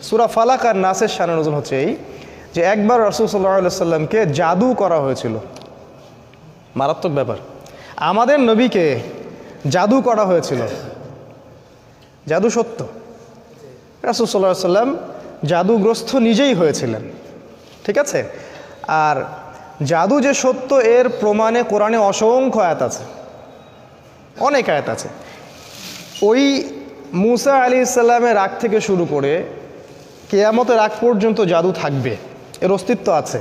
সূরা ফালাক আর নাসের শানে নজুল হচ্ছে এই যে একবার রাসূল সাল্লাল্লাহু আলাইহি সাল্লামকে জাদু করা হয়েছিল। মারাত্মক ব্যাপার, আমাদের নবীকে জাদু করা হয়েছিল। জাদু সত্য, রাসূল সাল্লাল্লাহু আলাইহি সাল্লাম জাদুগ্রস্ত নিজেই হয়েছিলেন। ঠিক আছে, আর জাদু যে সত্য এর প্রমাণে কোরআনে অসংখ্য আয়াত আছে, অনেক আয়াত আছে। ওই মুসা আলাইহিস সালামের রাগ থেকে শুরু করে কিয়ামতের আগ পর্যন্ত জাদু থাকবে, এর অস্তিত্ব আছে।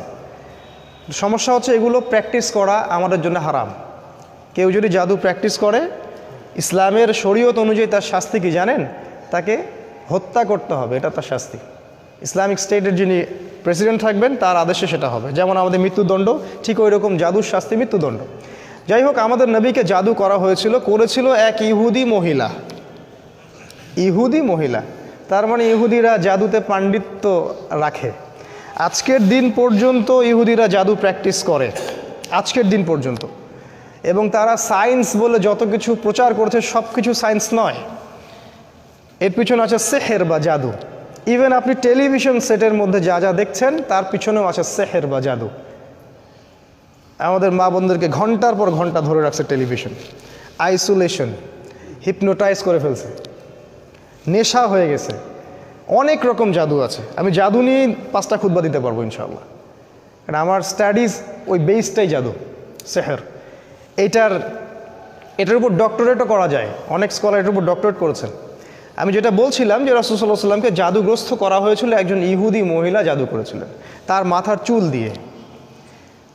সমস্যা হচ্ছে এগুলো প্র্যাকটিস করা আমাদের জন্য হারাম। কেউ যদি জাদু প্র্যাকটিস করে, ইসলামের শরীয়ত অনুযায়ী তার শাস্তি কি জানেন? তাকে হত্যা করতে হবে, এটা তার শাস্তি। ইসলামিক স্টেটের যিনি প্রেসিডেন্ট থাকবেন তার আদেশে সেটা হবে। যেমন আমাদের মৃত্যুদণ্ড, ঠিক ওই রকম জাদুর শাস্তি মৃত্যুদণ্ড। যাই হোক, আমাদের নবীকে জাদু করা হয়েছিল, করেছিল এক ইহুদি মহিলা। ইহুদি মহিলা, তার মানে ইহুদিরা জাদুতে পাণ্ডিত্য রাখে। আজকের দিন পর্যন্ত ইহুদিরা জাদু প্র্যাকটিস করে, আজকের দিন পর্যন্ত। এবং তারা সায়েন্স বলে যত কিছু প্রচার করছে সব কিছু সায়েন্স নয়, এর পিছনে আছে সেহের বা জাদু। ইভেন আপনি টেলিভিশন সেটের মধ্যে যা যা দেখছেন তার পিছনেও আছে সেহের বা জাদু। আমাদের মা বোনদেরকে ঘন্টার পর ঘন্টা ধরে রাখছে টেলিভিশন, আইসোলেশন, হিপনোটাইজ করে ফেলছে, নেশা হয়ে গেছে। অনেক রকম জাদু আছে, আমি জাদু নিয়ে 5টা খুতবা দিতে পারবো ইনশাআল্লাহ, কারণ আমার স্টাডিজ ওই বেসটাই জাদু, সেহের। এটার উপর ডক্টরেটও করা যায়, অনেক স্কলার এটার উপর ডক্টরেট করেছেন। আমি যেটা বলছিলাম যে রাসূল সাল্লাল্লাহু আলাইহি সাল্লামকে জাদুগ্রস্ত করা হয়েছিল, একজন ইহুদি মহিলা জাদু করেছিলেন তার মাথার চুল দিয়ে।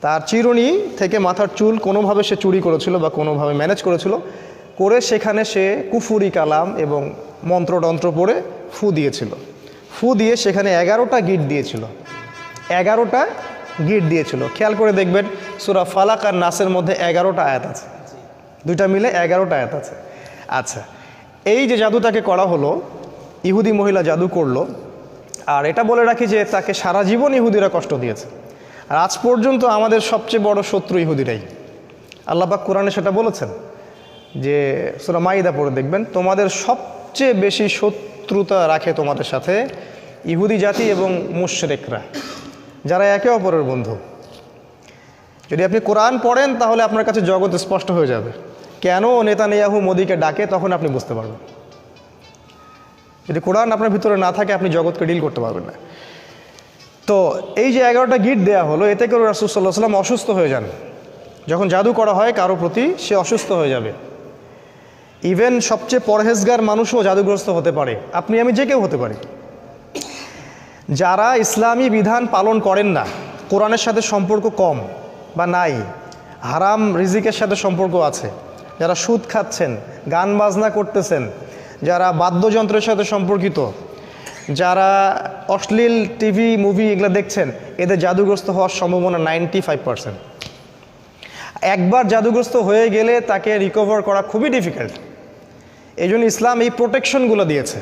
তার চিরুনি থেকে মাথার চুল কোনোভাবে সে চুরি করেছিল বা কোনোভাবে ম্যানেজ করেছিল, করে সেখানে সে কুফুরি কালাম এবং মন্ত্রতন্ত্র পড়ে ফু দিয়েছিল। ফু দিয়ে সেখানে 11টা গিট দিয়েছিল, 11টা গিট দিয়েছিল। খেয়াল করে দেখবেন সূরা ফালাক আর নাসের মধ্যে 11টা আয়াত আছে, দুইটা মিলে 11টা আয়াত আছে। আচ্ছা, এই যে জাদুটাকে করা হলো, ইহুদি মহিলা জাদু করলো। আর এটা বলে রাখি যে তাকে সারা জীবন ইহুদিরা কষ্ট দিয়েছে, আর আজ পর্যন্ত আমাদের সবচেয়ে বড় শত্রু ইহুদিরাই। আল্লাহ পাক কোরআনে সেটা বলেছেন যে সূরা মাইদা পড়ে দেখবেন, তোমাদের সবচেয়ে বেশি শত্রুতা রাখে তোমাদের সাথে ইহুদি জাতি এবং মুশরিকরা, যারা একে অপরের বন্ধু। যদি আপনি কোরআন পড়েন তাহলে আপনার কাছে জগৎ স্পষ্ট হয়ে যাবে। কেন নেতানিয়াহু মোদিকে ডাকে তখন আপনি বুঝতে পারবেন। যদি কোরআন আপনার ভিতরে না থাকে আপনি জগৎকে ডিল করতে পারবেন না। তো এই যে 11টা গিট দেয়া হলো, এতে করে রাসূল সাল্লাল্লাহু আলাইহি ওয়াসাল্লাম অসুস্থ হয়ে যান। যখন জাদু করা হয় কারো প্রতি, সে অসুস্থ হয়ে যাবে। ইভেন সবচেয়ে পরহেজগার মানুষও জাদুগ্রস্ত হতে পারে, আপনি আমি যে কেউ হতে পারি। যারা ইসলামী বিধান পালন করেন না, কোরআনের সাথে সম্পর্ক কম বা নাই, হারাম রিজিকের সাথে সম্পর্ক আছে, যারা সুদ খাচ্ছেন, গান বাজনা করতেছেন, যারা বাদ্যযন্ত্রের সাথে সম্পর্কিত, যারা অশ্লীল টিভি মুভি এগুলো দেখছেন, এদের জাদুগ্রস্ত হওয়ার সম্ভাবনা 95%। একবার জাদুগ্রস্ত হয়ে গেলে তাকে রিকভার করা খুবই ডিফিকাল্ট। এই জন্য ইসলাম এই প্রোটেকশনগুলো দিয়েছে,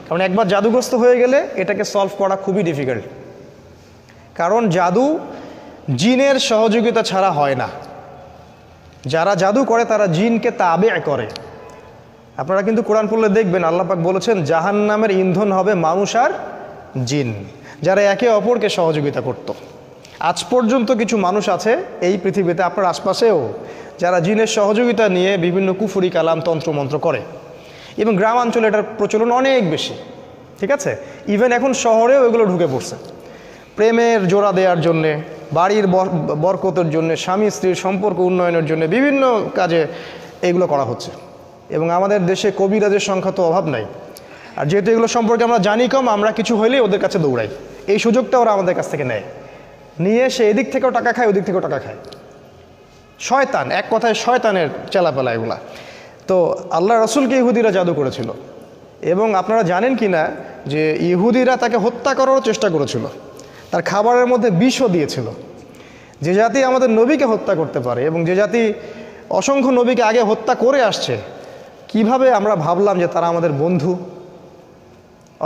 কারণ একবার জাদুগ্রস্ত হয়ে গেলে এটাকে সলভ করা খুবই ডিফিকাল্ট। কারণ জাদু জিনের সহযোগিতা ছাড়া হয় না। যারা জাদু করে তারা জিনকে তাবে করে। আপনারা কিন্তু কোরআন পড়লে দেখবেন আল্লাহ পাক বলেছেন জাহান্নামের ইন্ধন হবে মানুষ আর জিন, যারা একে অপরকে সহযোগিতা করত। আজ পর্যন্ত কিছু মানুষ আছে এই পৃথিবীতে, আপনার আশপাশেও, যারা জিনের সহযোগিতা নিয়ে বিভিন্ন কুফুরি কালাম তন্ত্রমন্ত্র করে। এবং গ্রামাঞ্চলে এটার প্রচলন অনেক বেশি। ঠিক আছে, ইভেন এখন শহরেও এগুলো ঢুকে পড়ছে। প্রেমের জোড়া দেওয়ার জন্যে, বাড়ির বরকতের জন্যে, স্বামী স্ত্রীর সম্পর্ক উন্নয়নের জন্য বিভিন্ন কাজে এগুলো করা হচ্ছে। এবং আমাদের দেশে কবিরাজের সংখ্যা তো অভাব নাই। আর যেহেতু এগুলো সম্পর্কে আমরা জানি কম, আমরা কিছু হইলেই ওদের কাছে দৌড়াই। এই সুযোগটা ওরা আমাদের কাছ থেকে নেয়, নিয়ে সে এদিক থেকেও টাকা খায়, ওদিক থেকেও টাকা খায়। শয়তান, এক কথায় শয়তানের চেলাপেলা এগুলা। তো আল্লাহ রসুলকে ইহুদিরা জাদু করেছিল। এবং আপনারা জানেন কি না যে ইহুদিরা তাকে হত্যা করারও চেষ্টা করেছিল, তার খাবারের মধ্যে বিষও দিয়েছিল। যে জাতি আমাদের নবীকে হত্যা করতে পারে এবং যে জাতি অসংখ্য নবীকে আগে হত্যা করে আসছে, কিভাবে আমরা ভাবলাম যে তারা আমাদের বন্ধু?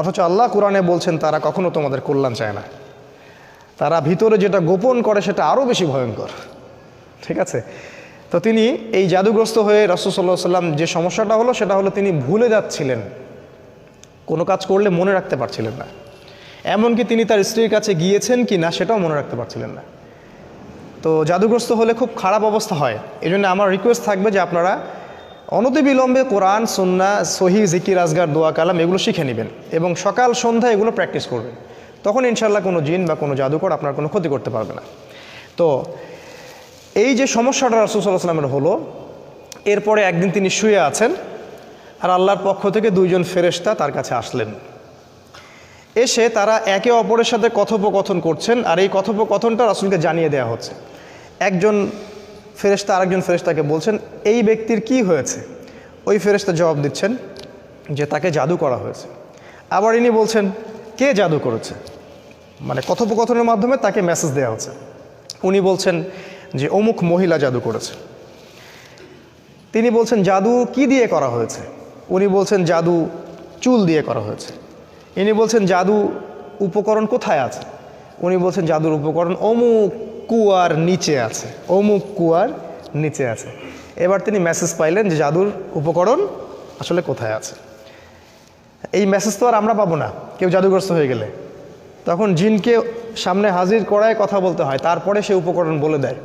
অথচ আল্লাহ কোরআনে বলছেন তারা কখনো তোমাদের কল্যাণ চায় না, তারা ভিতরে যেটা গোপন করে সেটা আরও বেশি ভয়ঙ্কর। ঠিক আছে, তো তিনি এই জাদুগ্রস্ত হয়ে রাসূল সাল্লাল্লাহু আলাইহি ওয়াসাল্লাম যে সমস্যাটা হলো সেটা হলো তিনি ভুলে যাচ্ছিলেন, কোনো কাজ করলে মনে রাখতে পারছিলেন না। এমনকি তিনি তার স্ত্রীর কাছে গিয়েছেন কি না সেটাও মনে রাখতে পারছিলেন না। তো জাদুগ্রস্ত হলে খুব খারাপ অবস্থা হয়। এই জন্য আমার রিকোয়েস্ট থাকবে যে আপনারা অনতিবিলম্বে কোরআন, সুন্নাহ, সহি, জিকির, আজগার, দোয়া, কালাম এগুলো শিখে নেবেন এবং সকাল সন্ধ্যা এগুলো প্র্যাকটিস করবেন। তখন ইনশাল্লাহ কোনো জিন বা কোনো জাদুকর আপনার কোনো ক্ষতি করতে পারবে না। তো এই যে সমস্যাটা রাসূল সাল্লাল্লাহু আলাইহি ওয়াসাল্লামের হলো, এরপরে একদিন তিনি শুয়ে আছেন আর আল্লাহর পক্ষ থেকে দুইজন ফেরেশতা তার কাছে আসলেন। এসে তারা একে অপরের সাথে কথোপকথন করছেন আর এই কথোপকথনটা রাসূলকে জানিয়ে দেওয়া হচ্ছে। একজন ফেরেশতা আরেকজন ফেরেশতাকে বলছেন, এই ব্যক্তির কি হয়েছে? ওই ফেরেশতা জবাব দিচ্ছেন যে তাকে জাদু করা হয়েছে। আবার ইনি বলছেন, কে জাদু করেছে? মানে কথোপকথনের মাধ্যমে তাকে মেসেজ দেওয়া হচ্ছে। উনি বলছেন যে অমুক মহিলা জাদু করেছে। তিনি বলছেন জাদু কি দিয়ে করা হয়েছে? উনি বলছেন জাদু চুল দিয়ে করা হয়েছে। ইনি বলছেন জাদু উপকরণ কোথায় আছে? উনি বলছেন জাদুর উপকরণ অমুক কুয়ার নিচে আছে, অমুক কুয়ার নিচে আছে। এবার তিনি মেসেজ পাইলেন যে জাদুর উপকরণ আসলে কোথায় আছে। এই মেসেজ তো আর আমরা পাবো না কেউ জাদুগ্রস্ত হয়ে গেলে। তখন জিনকে সামনে হাজির করায় কথা বলতে হয়, তারপরে সে উপকরণ বলে দেয়।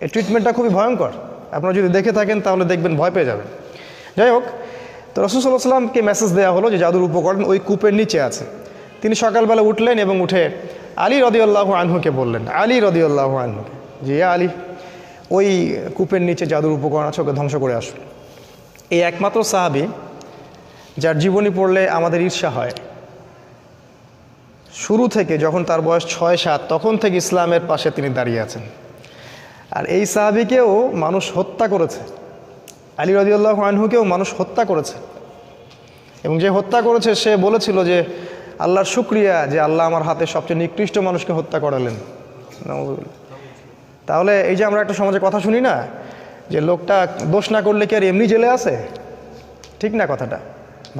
এই ট্রিটমেন্টটা খুবই ভয়ঙ্কর। আপনারা যদি দেখে থাকেন তাহলে দেখবেন, ভয় পেয়ে যাবেন। যাই হোক, তো রাসূল সাল্লাল্লাহু আলাইহি ওয়াসাল্লামকে মেসেজ দেওয়া হলো যে জাদুর উপকরণ ওই কূপের নিচে আছে। তিনি সকালবেলা উঠলেন এবং উঠে আলী রাদিয়াল্লাহু আনহুকে বললেন, আলী রাদিয়াল্লাহু আনহুকে, যে আলী, ওই কূপের নিচে জাদুর উপকরণ আছে, ওকে ধ্বংস করে আসুন। এই একমাত্র সাহাবী যার জীবনী পড়লে আমাদের ঈর্ষা হয়। শুরু থেকে যখন তার বয়স 6-7 তখন থেকে ইসলামের পাশে তিনি দাঁড়িয়ে আছেন। আর এই সাহাবীকেও মানুষ হত্যা করেছে, আলী রাদিয়াল্লাহু আনহুকেও মানুষ হত্যা করেছে। এবং যে হত্যা করেছে সে বলেছিল যে আল্লাহর শুকরিয়া যে আল্লাহ আমার হাতে সবচেয়ে নিকৃষ্ট মানুষকে হত্যা করালেন। তাহলে এই যে আমরা একটা সমাজে কথা শুনি না যে লোকটা দোষ না করলে কি আর এমনি জেলে আছে, ঠিক না কথাটা?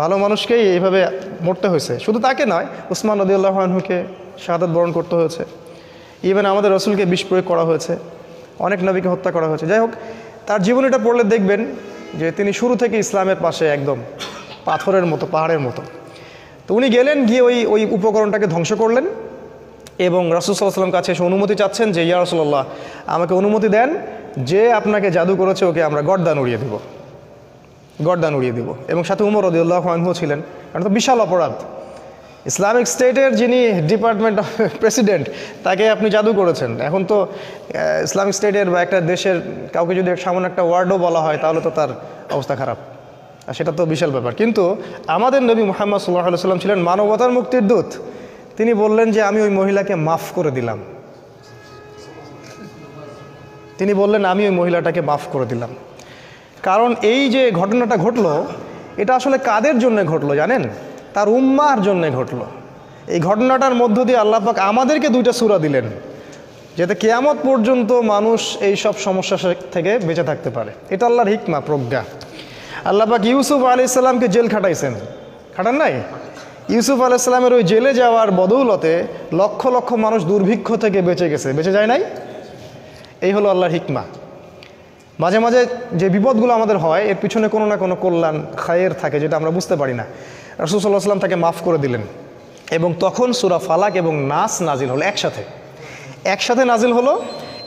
ভালো মানুষকেই এইভাবে মরতে হয়েছে। শুধু তাকে নয়, উসমান রাদিয়াল্লাহু আনহুকে শাহাদাত বরণ করতে হয়েছে। ইভেন আমাদের রাসূলকে বিষ প্রয়োগ করা হয়েছে, অনেক নবীকে হত্যা করা হয়েছে। যাই হোক, তার জীবনীটা পড়লে দেখবেন যে তিনি শুরু থেকে ইসলামের পাশে একদম পাথরের মতো, পাহাড়ের মতো। তো উনি গেলেন, গিয়ে ওই উপকরণটাকে ধ্বংস করলেন এবং রাসূল সাল্লাল্লাহু আলাইহি ওয়াসাল্লাম কাছে এসে অনুমতি চাচ্ছেন যে ইয়া রাসূলুল্লাহ, আমাকে অনুমতি দেন, যে আপনাকে জাদু করেছে ওকে আমরা গর্দান উড়িয়ে দেব, গর্দান উড়িয়ে দেব। এবং সাথে উমর রাদিয়াল্লাহু আনহু ছিলেন, কারণ তো বিশাল অপরাধ। ইসলামিক স্টেটের যিনি ডিপার্টমেন্ট অফ প্রেসিডেন্ট, তাকে আপনি জাদু করেছেন। এখন তো ইসলামিক স্টেটের বা একটা দেশের কাউকে যদি সামান্য একটা ওয়ার্ডও বলা হয় তাহলে তো তার অবস্থা খারাপ, আর সেটা তো বিশাল ব্যাপার। কিন্তু আমাদের নবী মুহাম্মদ সাল্লাল্লাহু আলাইহি ওয়াসাল্লাম ছিলেন মানবতার মুক্তির দূত। তিনি বললেন যে আমি ওই মহিলাকে মাফ করে দিলাম। তিনি বললেন আমি ওই মহিলাটাকে মাফ করে দিলাম। কারণ এই যে ঘটনাটা ঘটলো, এটা আসলে কাদের জন্য ঘটলো জানেন? তার উম্মার জন্য ঘটলো। এই ঘটনাটার মধ্য দিয়ে আল্লাহ পাক আমাদেরকে 2টা সূরা দিলেন, যাতে কিয়ামত পর্যন্ত মানুষ এই সব সমস্যা থেকে বেঁচে থাকতে পারে। এটা আল্লাহর হিকমা, প্রজ্ঞা। আল্লাহ পাক ইউসুফ আলাইহিস সালামকে জেল খাটাইছেন, খাটান নাই? ইউসুফ আলাইহিস সালামের ওই জেলে যাওয়ার বদৌলতে লক্ষ লক্ষ মানুষ দুর্ভিক্ষ থেকে বেঁচে গেছে, বেঁচে যায় নাই? এই হলো আল্লাহর হিকমা। মাঝে মাঝে যে বিপদগুলো আমাদের হয় এর পিছনে কোনো না কোনো কল্যাণ, খায়ের থাকে, যেটা আমরা বুঝতে পারি না। রাসূল সাল্লাল্লাহু আলাইহি ওয়াসাল্লাম তাকে মাফ করে দিলেন এবং তখন সূরা ফালাক এবং নাস নাজিল হলো একসাথে নাজিল হলো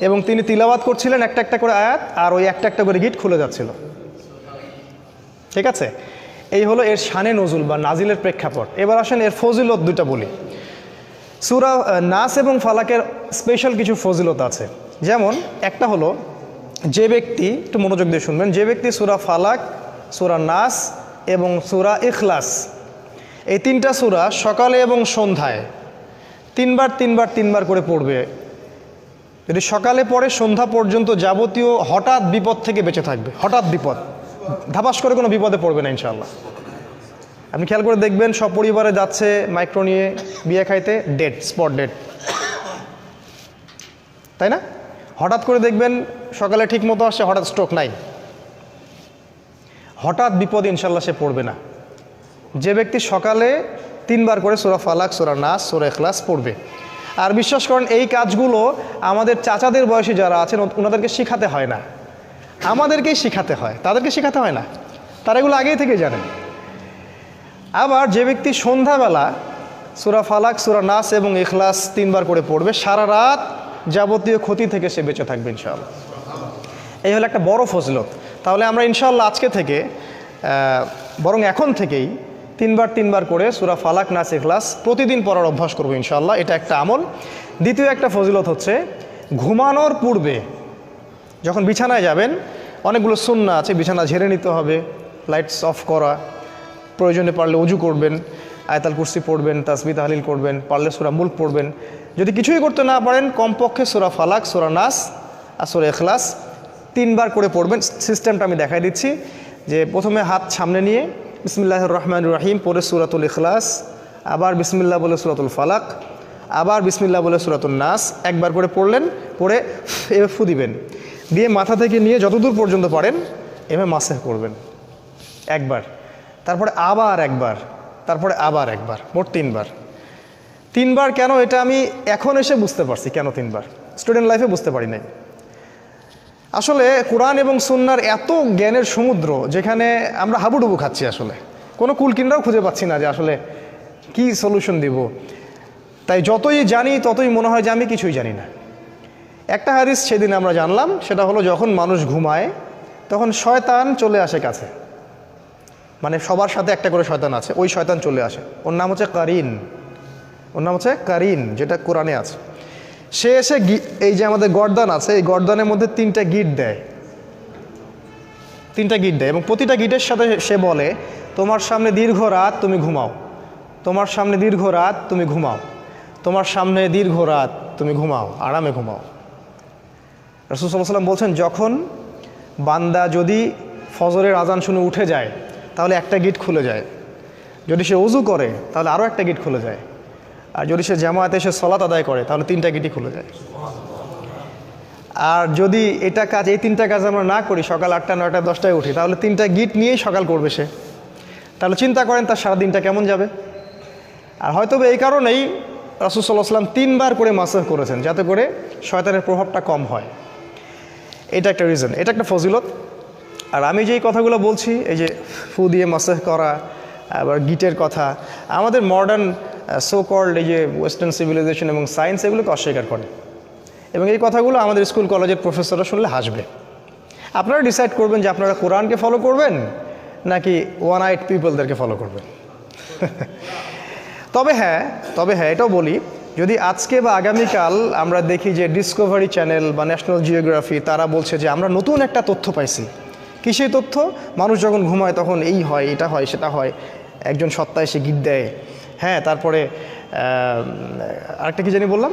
এবং তিনি তিলাওয়াত করছিলেন একটা একটা করে আয়াত, আর ওই একটা একটা করে গিট খুলে যাচ্ছিল। ঠিক আছে, এই হলো এর শানে নজুল বা নাজিলের প্রেক্ষাপট। এবার আসেন এর ফজিলত 2টা বলি। সূরা নাস এবং ফালাকের স্পেশাল কিছু ফজিলত আছে। যেমন একটা হলো, যে ব্যক্তি, একটু মনোযোগ দিয়ে শুনবেন, যে ব্যক্তি সূরা ফালাক, সূরা নাস এবং সূরা ইখলাস, এই 3টা সূরা সকালে এবং সন্ধ্যায় 3বার করে পড়বে, যদি সকালে পড়ে সন্ধ্যা পর্যন্ত যাবতীয় হঠাৎ বিপদ থেকে বেঁচে থাকবে। হঠাৎ বিপদ, ধাপাস করে কোনো বিপদে পড়বে না ইনশাআল্লাহ। আপনি খেয়াল করে দেখবেন, সব পরিবারে যাচ্ছে মাইক্রো নিয়ে বিয়ে খাইতে, ডেট, স্পট ডেট, তাই না? হঠাৎ করে দেখবেন সকালে ঠিক মতো আসছে, হঠাৎ স্ট্রোক নাই। হঠাৎ বিপদ ইনশাআল্লাহ সে পড়বে না। যে ব্যক্তি সকালে 3বার করে সূরা ফালাক, সূরা নাস, সূরা ইখলাস পড়বে। আর বিশ্বাস করেন এই কাজগুলো আমাদের চাচাদের বয়সী যারা আছেন ওনাদেরকে শেখাতে হয় না, আমাদেরকেই শেখাতে হয়, তাদেরকে শেখাতে হয় না, তারা এগুলো আগেই থেকে জানেন। আবার যে ব্যক্তি সন্ধ্যাবেলা সূরা ফালাক, সূরা নাস এবং ইখলাস 3 বার করে পড়বে, সারা রাত যাবতীয় ক্ষতি থেকে সে বেঁচে থাকবে ইনশাআল্লাহ। এই হলো একটা বড় ফজিলত। তাহলে আমরা ইনশাআল্লাহ আজকে থেকে বরং এখন থেকেই 3 বার করে সূরা ফালাক, নাস, ইখলাস প্রতিদিন পড়ার অভ্যাস করব ইনশাআল্লাহ। এটা একটা আমল। দ্বিতীয় একটা ফজিলত হচ্ছে ঘুমানোর পূর্বে যখন বিছানায় যাবেন, অনেকগুলো সুন্নাহ আছে, বিছানা ঝেড়ে নিতে হবে, লাইটস অফ করা, প্রয়োজনে পারলে ওযু করবেন, আয়াতুল কুরসি পড়বেন, তাসবিহ তাহলিল করবেন, পারলে সূরা মুলক পড়বেন। যদি কিছুই করতে না পারেন কমপক্ষে সূরা ফালাক, সূরা নাস আর সূরা ইখলাস 3 বার করে পড়বেন। সিস্টেমটা আমি দেখাই দিচ্ছি যে প্রথমে হাত সামনে নিয়ে বিসমিল্লাহির রহমানির রহিম পড়ে সূরাতুল ইখলাস, আবার বিসমিল্লাহ বলে সূরাতুল ফালাক, আবার বিসমিল্লাহ বলে সূরাতুল নাস, একবার করে পড়লেন, পড়ে এভাবে ফু দিবেন, দিয়ে মাথা থেকে নিয়ে যতদূর পর্যন্ত পারেন এভাবে মাসেহ করবেন একবার, তারপরে আবার একবার, তারপরে আবার একবার, মোট 3 বার। 3 বার কেন, এটা আমি এখন এসে বুঝতে পারছি কেন 3 বার, স্টুডেন্ট লাইফে বুঝতে পারি নাই। আসলে কোরআন এবং সুন্নাহর এত জ্ঞানের সমুদ্র যেখানে আমরা হাবুডুবু খাচ্ছি, আসলে কোনো কুলকিনরাও খুঁজে পাচ্ছি না যে আসলে কি সলিউশন দিব। তাই যতই জানি ততই মনে হয় যে আমি কিছুই জানি না। একটা হাদিস সেদিন আমরা জানলাম, সেটা হলো যখন মানুষ ঘুমায় তখন শয়তান চলে আসে কাছে, মানে সবার সাথে একটা করে শয়তান আছে, ওই শয়তান চলে আসে, ওর নাম হচ্ছে কারিন, ওর নাম হচ্ছে কারিন, যেটা কোরআনে আছে। সে এসে এই যে আমাদের গর্দান আছে, এই গর্দানের মধ্যে 3টা গিট দেয়, 3টা গিট দেয়, এবং প্রতিটা গিটের সাথে সে বলে তোমার সামনে দীর্ঘ রাত, তুমি ঘুমাও, তোমার সামনে দীর্ঘ রাত, তুমি ঘুমাও, তোমার সামনে দীর্ঘ রাত, তুমি ঘুমাও, আরামে ঘুমাও। রাসূল সাল্লাল্লাহু আলাইহি ওয়াসাল্লাম বলছেন যখন বান্দা যদি ফজরের আজান শুনে উঠে যায় তাহলে একটা গিট খুলে যায়, যদি সে ওযু করে তাহলে আরও একটা গিট খুলে যায়, আর যদি সে জামায়াতে এসে সালাত আদায় করে তাহলে 3টা গিটই খুলে যায়। আর যদি এটা কাজ, এই 3টা কাজ আমরা না করি, সকাল 8টা 9টা 10টায় উঠি, তাহলে 3টা গিট নিয়েই সকাল করবে সে। তাহলে চিন্তা করেন তার সারা দিনটা কেমন যাবে। আর হয়তো এই কারণেই রাসূল সাল্লাল্লাহু আলাইহি ওয়াসাল্লাম 3 বার করে মাসেহ করেছেন, যাতে করে শয়তানের প্রভাবটা কম হয়। এটা একটা রিজন, এটা একটা ফজিলত। আর আমি যেই কথাগুলো বলছি, এই যে ফু দিয়ে মাসেহ করা, আবার গিটের কথা, আমাদের মডার্ন সো কল্ড এই যে ওয়েস্টার্ন সিভিলাইজেশন এবং সায়েন্স এগুলোকে অস্বীকার করে, এবং এই কথাগুলো আমাদের স্কুল কলেজের প্রফেসররা শুনলে হাসবে। আপনারা ডিসাইড করবেন যে আপনারা কোরআনকে ফলো করবেন নাকি ওয়ান আইট পিপলদেরকে ফলো করবেন। তবে হ্যাঁ, এটাও বলি, যদি আজকে বা আগামীকাল আমরা দেখি যে ডিসকভারি চ্যানেল বা ন্যাশনাল জিওগ্রাফি তারা বলছে যে আমরা নতুন একটা তথ্য পাইছি, কি সেই তথ্য, মানুষ যখন ঘুমায় তখন এই হয়, এটা হয়, সেটা হয়, একজন সত্তা এসে গিট দেয়, হ্যাঁ, তারপরে আরেকটা কি জানি বললাম,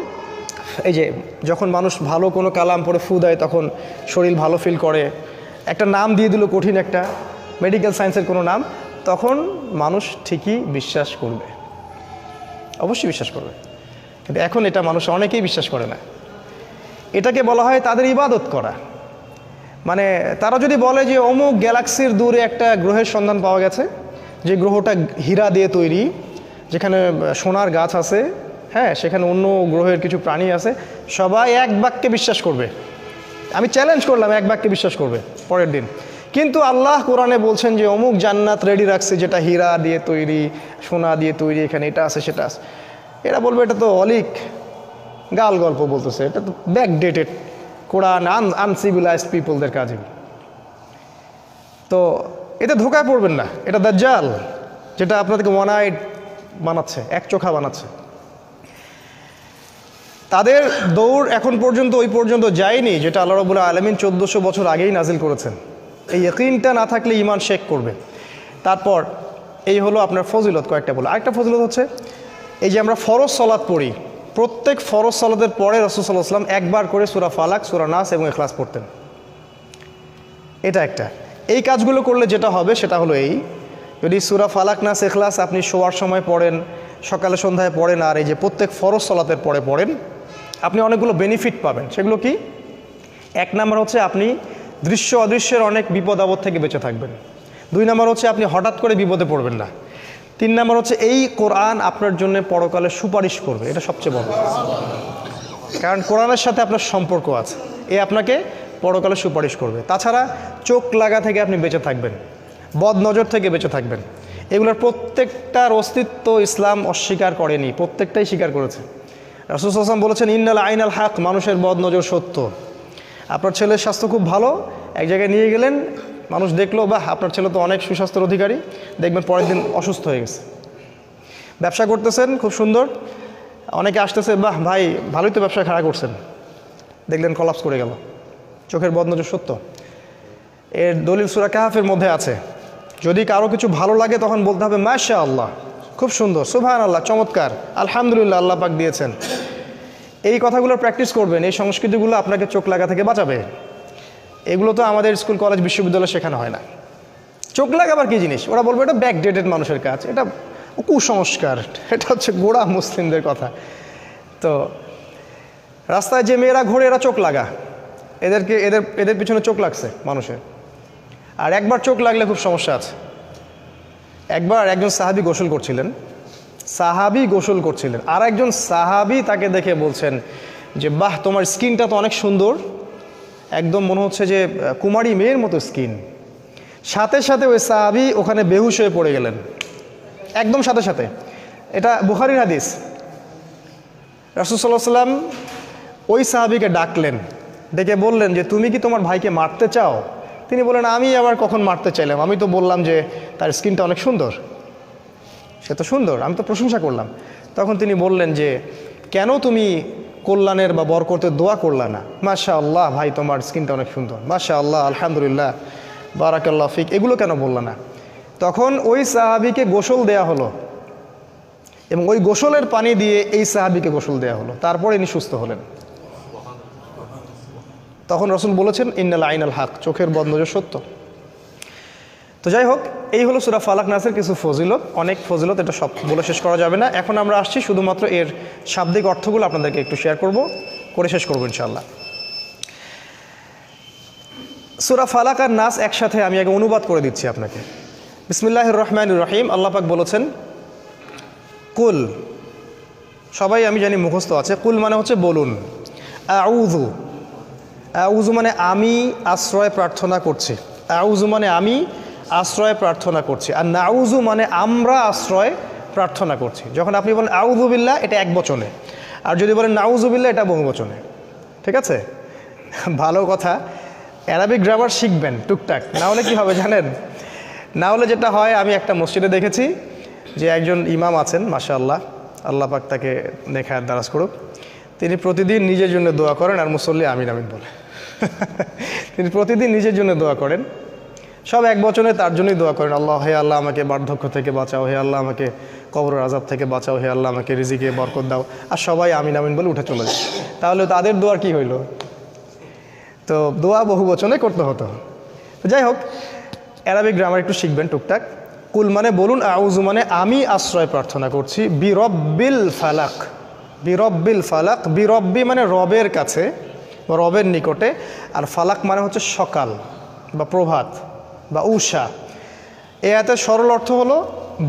এই যে যখন মানুষ ভালো কোনো কালাম পড়ে ফু দেয় তখন শরীর ভালো ফিল করে, একটা নাম দিয়ে দিল কঠিন একটা মেডিকেল সায়েন্সের কোনো নাম, তখন মানুষ ঠিকই বিশ্বাস করবে, অবশ্যই বিশ্বাস করবে। কিন্তু এখন এটা মানুষ অনেকেই বিশ্বাস করে না। এটাকে বলা হয় তাদের ইবাদত করা। মানে তারা যদি বলে যে অমুক গ্যালাক্সির দূরে একটা গ্রহের সন্ধান পাওয়া গেছে, যে গ্রহটা হীরা দিয়ে তৈরি, যেখানে সোনার গাছ আছে, হ্যাঁ, সেখানে অন্য গ্রহের কিছু প্রাণী আছে, সবাই এক বাক্যে বিশ্বাস করবে। আমি চ্যালেঞ্জ করলাম, এক বাক্যে বিশ্বাস করবে পরের দিন। কিন্তু আল্লাহ কোরআনে বলছেন যে অমুক জান্নাত রেডি রাখছে, যেটা হীরা দিয়ে তৈরি, সোনা দিয়ে তৈরি, এখানে এটা আছে, সেটা আছে। এরা বলবে এটা তো অলিক গাল গল্প বলতেছে, এটা তো ব্যাকডেটেড কোরআন, আনসিভিলাইজড পিপলদের কাজ। তো এতে ধোকায় পড়বেন না, এটা দাজ্জাল, যেটা আপনাদেরকে ওয়ান আইড বানাচ্ছে, এক চোখা বানাচ্ছে। তাদের দৌড় এখন পর্যন্ত ওই পর্যন্ত যায়নি যেটা আল্লাহ রাব্বুল আলামিন 1400 বছর আগেই নাজিল করেছেন। এই ইয়াকিনটা না থাকলে ঈমান শেক করবে। তারপর এই হলো আপনার ফজিলত, কয়েকটা বলো। আরেকটা ফজিলত হচ্ছে এই যে আমরা ফরজ সালাত পড়ি, প্রত্যেক ফরজ সালাতের পরে রাসূল সাল্লাল্লাহু আলাইহি ওয়াসাল্লাম একবার করে সূরা ফালাক, সূরা নাস এবং ইখলাস পড়তেন। এটা একটা, এই কাজগুলো করলে যেটা হবে সেটা হলো এই, যদি সূরা ফালাক, নাস, ইখলাস আপনি শোয়ার সময় পড়েন, সকালে সন্ধ্যায় পড়েন, আর এই যে প্রত্যেক ফরজ সালাতের পরে পড়েন, আপনি অনেকগুলো বেনিফিট পাবেন। সেগুলো কি? 1 নাম্বার হচ্ছে আপনি দৃশ্য অদৃশ্যের অনেক বিপদ আপদ থেকে বেঁচে থাকবেন। 2 নাম্বার হচ্ছে আপনি হঠাৎ করে বিপদে পড়বেন না। 3 নাম্বার হচ্ছে এই কোরআন আপনার জন্য পরকালে সুপারিশ করবে, এটা সবচেয়ে বড়, কারণ কোরআনের সাথে আপনার সম্পর্ক আছে, এ আপনাকে পরকালে সুপারিশ করবে। তাছাড়া চোখ লাগা থেকে আপনি বেঁচে থাকবেন, বদ নজর থেকে বেঁচে থাকবেন। এগুলোর প্রত্যেকটার অস্তিত্ব ইসলাম অস্বীকার করেনি, প্রত্যেকটাই স্বীকার করেছে। রাসূল সাল্লাল্লাহু আলাইহি ওয়াসাল্লাম বলেছেন, ইন্নাল আইনাল হক, মানুষের বদ নজর সত্য। আপনার ছেলের স্বাস্থ্য খুব ভালো, এক জায়গায় নিয়ে গেলেন, মানুষ দেখলো বাহ আপনার ছেলে তো অনেক সুস্বাস্থ্যের অধিকারী, দেখবেন পরের দিন অসুস্থ হয়ে গেছে। ব্যবসা করতেছেন খুব সুন্দর, অনেকে আসতেছে, বাহ ভাই ভালোই তো ব্যবসা খাড়া করছেন, দেখলেন কলাপস করে গেল। চোখের বদনজর সত্য। এর দলিল সূরা কাহফের মধ্যে আছে, যদি কারো কিছু ভালো লাগে তখন বলতে হবে মাশাআল্লাহ, খুব সুন্দর, সুবহানাল্লাহ, চমৎকার, আলহামদুলিল্লাহ, আল্লাহ পাক দিয়েছেন। এই কথাগুলো প্র্যাকটিস করবেন, এই সংস্কৃতিগুলো আপনাকে চোখ লাগা থেকে বাঁচাবে। এগুলো তো আমাদের স্কুল কলেজ বিশ্ববিদ্যালয়ে শেখানো হয় না। চোখ লাগাবার কী জিনিস? ওরা বলবে এটা ব্যাকডেটেড মানুষের কাজ, এটা কুসংস্কার, এটা হচ্ছে গোড়া মুসলিমদের কথা। তো রাস্তায় যে মেয়েরা ঘোরে এরা চোখ লাগা, এদের পিছনে চোখ লাগছে মানুষের। আর একবার চোখ লাগলে খুব সমস্যা আছে। একবার একজন সাহাবী গোসল করছিলেন, আর একজন সাহাবী তাকে দেখে বলছেন যে বাহ তোমার স্কিনটা তো অনেক সুন্দর, একদম মনে হচ্ছে যে কুমারী মেয়ের মতো স্কিন। সাথে সাথে ওই সাহাবী ওখানে বেহুশ হয়ে পড়ে গেলেন, একদম সাথে সাথে। এটা বুখারীর হাদিস। রাসূল সাল্লাল্লাহু আলাইহি ওয়াসাল্লাম ওই সাহাবীকে ডাকলেন, ডেকে বললেন যে তুমি কি তোমার ভাইকে মারতে চাও? তিনি বললেন আমি আবার কখন মারতে চাইলাম, আমি তো বললাম যে তার স্কিনটা অনেক সুন্দর, সে তো সুন্দর, আমি তো প্রশংসা করলাম। তখন তিনি বললেন যে কেন তুমি কল্যাণের বা বরকতের দোয়া করলা না? মাশাআল্লাহ ভাই তোমার স্কিনটা অনেক সুন্দর, মাশাআল্লাহ, আলহামদুলিল্লাহ, বারাকাল্লাহু ফিক, এগুলো কেন বললা না? তখন ওই সাহাবীকে গোসল দেয়া হলো এবং ওই গোসলের পানি দিয়ে এই সাহাবীকে গোসল দেয়া হলো, তারপরে ইনি সুস্থ হলেন। তখন রাসূল বলেছেন ইন্নাল আইনাল হক, চোখের বদনজর সত্য। তো যাই হোক, এই হলো সূরা ফালাক নাসের কিছু ফজিলত, অনেক ফজিলত, এটা সব বলে শেষ করা যাবে না। এখন আমরা আসছি শুধুমাত্র এর শাব্দিক অর্থগুলো আপনাদেরকে একটু শেয়ার করে শেষ করবো ইনশাআল্লাহ। সূরা ফালাক আর নাস একসাথে আমি আগে অনুবাদ করে দিচ্ছি আপনাকে। বিসমিল্লাহির রহমানির রহিম। আল্লাহ পাক বলেছেন কুল, সবাই আমি জানি মুখস্থ আছে। কুল মানে হচ্ছে বলুন। আউযু, আউযু মানে আমি আশ্রয় প্রার্থনা করছি। আউযু মানে আমি আশ্রয় প্রার্থনা করছি। আর নাউযু মানে আমরা আশ্রয় প্রার্থনা করছি। যখন আপনি বলেন আউযু বিল্লাহ, এটা এক বচনে, আর যদি বলেন নাউযু বিল্লাহ, এটা বহু বচনে। ঠিক আছে, ভালো কথা। অ্যারাবিক গ্রামার শিখবেন টুকটাক, না হলে কী হবে জানেন? না হলে যেটা হয়, আমি একটা মসজিদে দেখেছি যে একজন ইমাম আছেন, মাশাআল্লাহ, আল্লাহ পাক তাকে নেখায়াত দারাজ করুক, তিনি প্রতিদিন নিজের জন্য দোয়া করেন আর মুসল্লি আমিন আমিন বলে। তিনি প্রতিদিন নিজের জন্য দোয়া করেন, সব এক বচনে তার জন্যই দোয়া করেন। আল্লাহ, হে আল্লাহ আমাকে বার্ধক্য থেকে বাঁচাও, হে আল্লাহ আমাকে কবরের আযাব থেকে বাঁচাও, হে আল্লাহ আমাকে রিজিকে বরকত দাও, আর সবাই আমিন আমিন বলে উঠে চলে যায়। তাহলে তাদের দোয়ার কি হইল? তো দোয়া বহু বচনে করতে হতো। যাই হোক, অ্যারাবিক গ্রামার একটু শিখবেন টুকটাক। কুল মানে বলুন, আউযু মানে আমি আশ্রয় প্রার্থনা করছি, বিরব্বিল ফালাক, বিরব্বিল ফালাক, বিরব্বি মানে রবের কাছে বা রবের নিকটে, আর ফালাক মানে হচ্ছে সকাল বা প্রভাত বা উষা। এই আয়াতের সরল অর্থ হলো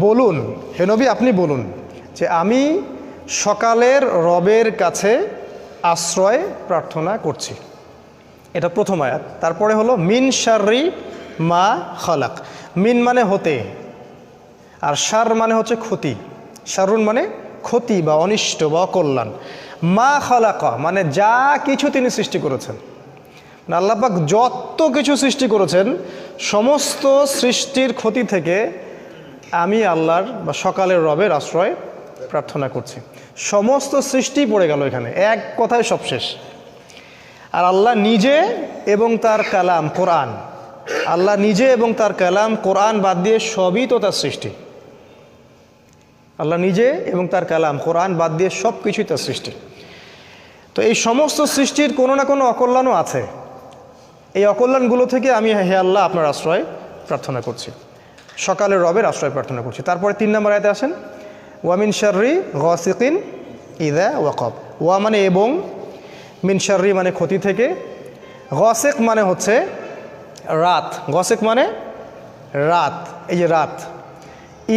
বলুন, হে নবী আপনি বলুন যে আমি সকালের রবের কাছে আশ্রয় প্রার্থনা করছি। এটা প্রথম আয়াত। তারপরে হলো মিন শাররি মা খালাক। মিন মানে হতে, আর শার মানে হচ্ছে ক্ষতি। শারুন মানে ক্ষতি বা অনিষ্ট বা অকল্যাণ। মা খালাকা মানে যা কিছু তিনি সৃষ্টি করেছেন। আল্লাহ পাক যত কিছু সৃষ্টি করেছেন, সমস্ত সৃষ্টির ক্ষতি থেকে আমি আল্লাহর বা সকালের রবের আশ্রয় প্রার্থনা করছি। সমস্ত সৃষ্টি পড়ে গেল এখানে, এক কথায় সব শেষ। আর আল্লাহ নিজে এবং তার কালাম কোরআন, আল্লাহ নিজে এবং তার কালাম কোরআন বাদ দিয়ে সবই তো তার সৃষ্টি। আল্লাহ নিজে এবং তার কালাম কোরআন বাদ দিয়ে সব কিছুই তার সৃষ্টি। তো এই সমস্ত সৃষ্টির কোনো না কোনো অকল্যাণও আছে। এই অকল্যাণগুলো থেকে আমি হে আল্লাহ আপনার আশ্রয় প্রার্থনা করছি, সকালের রবের আশ্রয় প্রার্থনা করছি। তারপরে 3 নম্বর আয়াতে আসেন, ওয়া মিন শাররি গাসিকিন ইযা ওয়াকাব। ওয়া মানে এবং, মিন শাররি মানে ক্ষতি থেকে, গাসিক মানে হচ্ছে রাত, গাসিক মানে রাত, এই যে রাত,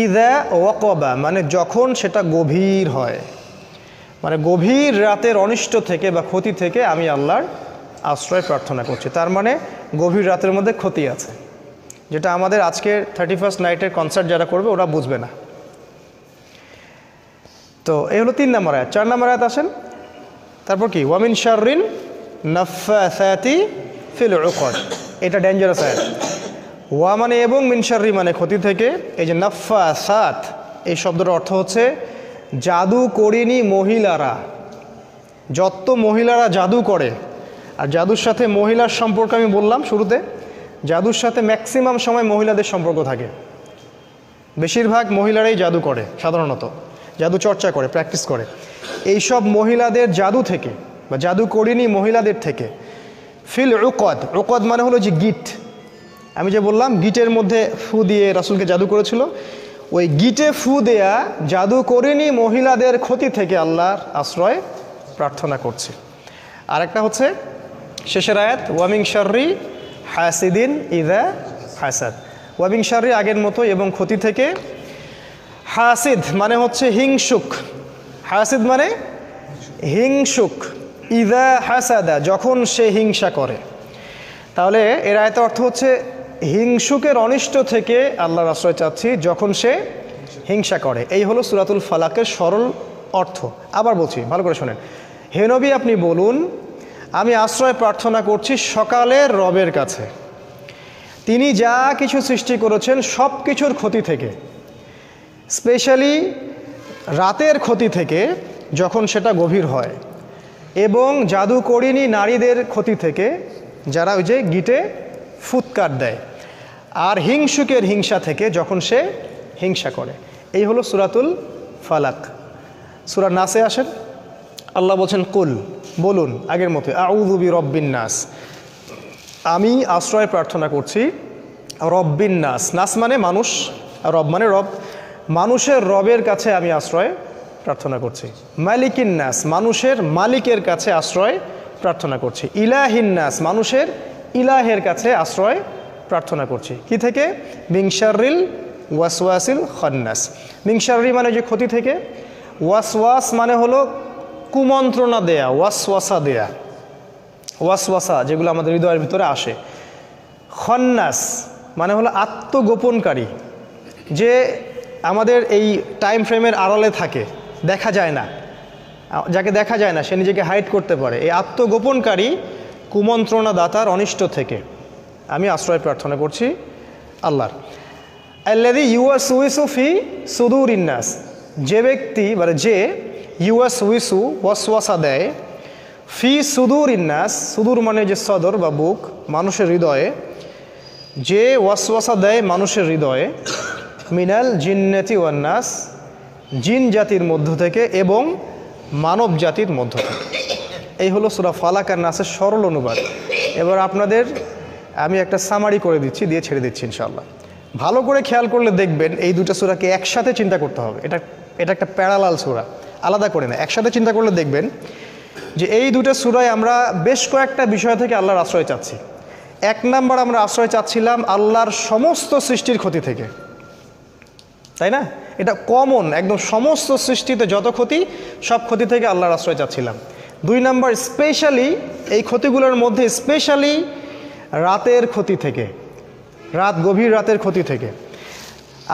ইযা ওয়াকাবা মানে যখন সেটা গভীর হয়, মানে গভীর রাতের অনিষ্ট থেকে বা ক্ষতি থেকে আমি আল্লাহর আশ্রয় প্রার্থনা করছি। তার মানে গভীর রাতের মধ্যে ক্ষতি আছে, যেটা আমাদের আজকের 31st নাইটের কনসার্ট যারা করবে ওরা বুঝবে না। তো এই হলো 3 নম্বর আয়াত। 4 নম্বর আয়াত আসেন, তারপর কি ওয়ামিন শাররিন নাফাসাতি ফিল উকদ, এটা ডেঞ্জারাস আয়াত। ওয়া মানে এবং, মিন শাররি মানে ক্ষতি থেকে। এই যে নাফাসাত এই শব্দটার অর্থ হচ্ছে জাদু করিনি মহিলারা। যত মহিলারা জাদু করে, আর জাদুর সাথে মহিলার সম্পর্ক আমি বললাম শুরুতে, জাদুর সাথে ম্যাক্সিমাম সময় মহিলাদের সম্পর্ক থাকে। বেশিরভাগ মহিলারাই জাদু করে, সাধারণত জাদু চর্চা করে, প্র্যাকটিস করে। এইসব মহিলাদের জাদু থেকে বা জাদু করিনি মহিলাদের থেকে ফিল উকদ, উকদ মানে হলো যে গিট, আমি যে বললাম গিটের মধ্যে ফু দিয়ে রাসূলকে জাদু করেছিল, ওই গিটে ফু দেয়া জাদু করিনি মহিলাদের ক্ষতি থেকে আল্লাহর আশ্রয় প্রার্থনা করছে। আর একটা হচ্ছে শেষের আয়াত, ওয়ামিন শাররি হাসিদিন ইযা হাসাদ। ওয়ামিন শাররি আগের মতো এবং ক্ষতি থেকে, হাসিদ মানে হচ্ছে হিংসুক, হাসিদ মানে হিংসুক, ইযা হাসাদা যখন সে হিংসা করে। তাহলে এর আয়াতের অর্থ হচ্ছে হিংসুকের অনিষ্ট থেকে আল্লাহর আশ্রয় চাচ্ছি যখন সে হিংসা করে। এই হলো সূরাতুল ফালাকের সরল অর্থ। আবার বলছি, ভালো করে শোনেন। হে নবী আপনি বলুন, আমি আশ্রয় প্রার্থনা করছি সকালের রবের কাছে, তিনি যা কিছু সৃষ্টি করেছেন সব কিছুর ক্ষতি থেকে, স্পেশালি রাতের ক্ষতি থেকে যখন সেটা গভীর হয়, এবং জাদু করিনি নারীদের ক্ষতি থেকে যারা ওই যে গিটে ফুৎকার দেয়, আর হিংসুকের হিংসা থেকে যখন সে হিংসা করে। এই হলো সূরাতুল ফালাক। সূরা নাসে আসেন, আল্লাহ বলছেন কুল বলুন আগের মতো, আউযু বিরব্বিন নাস, আমি আশ্রয় প্রার্থনা করছি রব্বিন নাস, নাস মানে মানুষ, রব মানে রব, মানুষের রবের কাছে আমি আশ্রয় প্রার্থনা করছি। মালিকিন নাস, মানুষের মালিকের কাছে আশ্রয় প্রার্থনা করছি। ইলাহিন নাস, মানুষের ইলাহের কাছে আশ্রয় প্রার্থনা করছি। কি থেকে? মিন শাররিল ওয়াসওয়াসিল খান্নাস। মিন শাররি মানে যে ক্ষতি থেকে, ওয়াসওয়াস মানে হলো কুমন্ত্রণা দেয়া, ওয়াসওয়াসা দেয়া, ওয়াসওয়াসা যেগুলো আমাদের হৃদয়ের ভিতরে আসে। খান্নাস মানে হলো আত্মগোপনকারী, যে আমাদের এই টাইম ফ্রেমের আড়ালে থাকে, দেখা যায় না, যাকে দেখা যায় না সে নিজেকে হাইড করতে পারে। এই আত্মগোপনকারী কুমন্ত্রণা দাতার অনিষ্ট থেকে আমি আশ্রয় প্রার্থনা করছি আল্লাহর। আল্লাযী ইউওয়াসউইসু ফি সুদুরিন নাস, যে ব্যক্তি মানে যে ইউওয়াসউইসু ওয়াসওয়াসা দেয়, ফি সুদুরিন নাস, সুদূর মানে যে সদর বা বুক, মানুষের হৃদয়ে, যে ওয়াসওয়াসা দেয় মানুষের হৃদয়ে, মিনাল জিন্নাতি ওয়ান নাস, জিন জাতির মধ্য থেকে এবং মানব জাতির মধ্য থেকে। এই হলো সূরা ফালাক আর নাসের সরল অনুবাদ। এবার আপনাদের আমি একটা সামারি করে দিচ্ছি, দিয়ে ছেড়ে দিচ্ছি ইনশাআল্লাহ। ভালো করে খেয়াল করলে দেখবেন এই দুটো সূরাকে একসাথে চিন্তা করতে হবে। এটা একটা প্যারালাল সূরা, আলাদা করে না, একসাথে চিন্তা করলে দেখবেন যে এই দুটো সূরায় আমরা বেশ কয়েকটা বিষয় থেকে আল্লাহর আশ্রয় চাচ্ছি। 1 নাম্বার আমরা আশ্রয় চাচ্ছিলাম আল্লাহর সমস্ত সৃষ্টির ক্ষতি থেকে, তাই না? এটা কমন, একদম সমস্ত সৃষ্টিতে যত ক্ষতি সব ক্ষতি থেকে আল্লাহর আশ্রয় চাচ্ছিলাম। 2 নাম্বার স্পেশালি এই ক্ষতিগুলোর মধ্যে স্পেশালি রাতের ক্ষতি থেকে, গভীর রাতের ক্ষতি থেকে।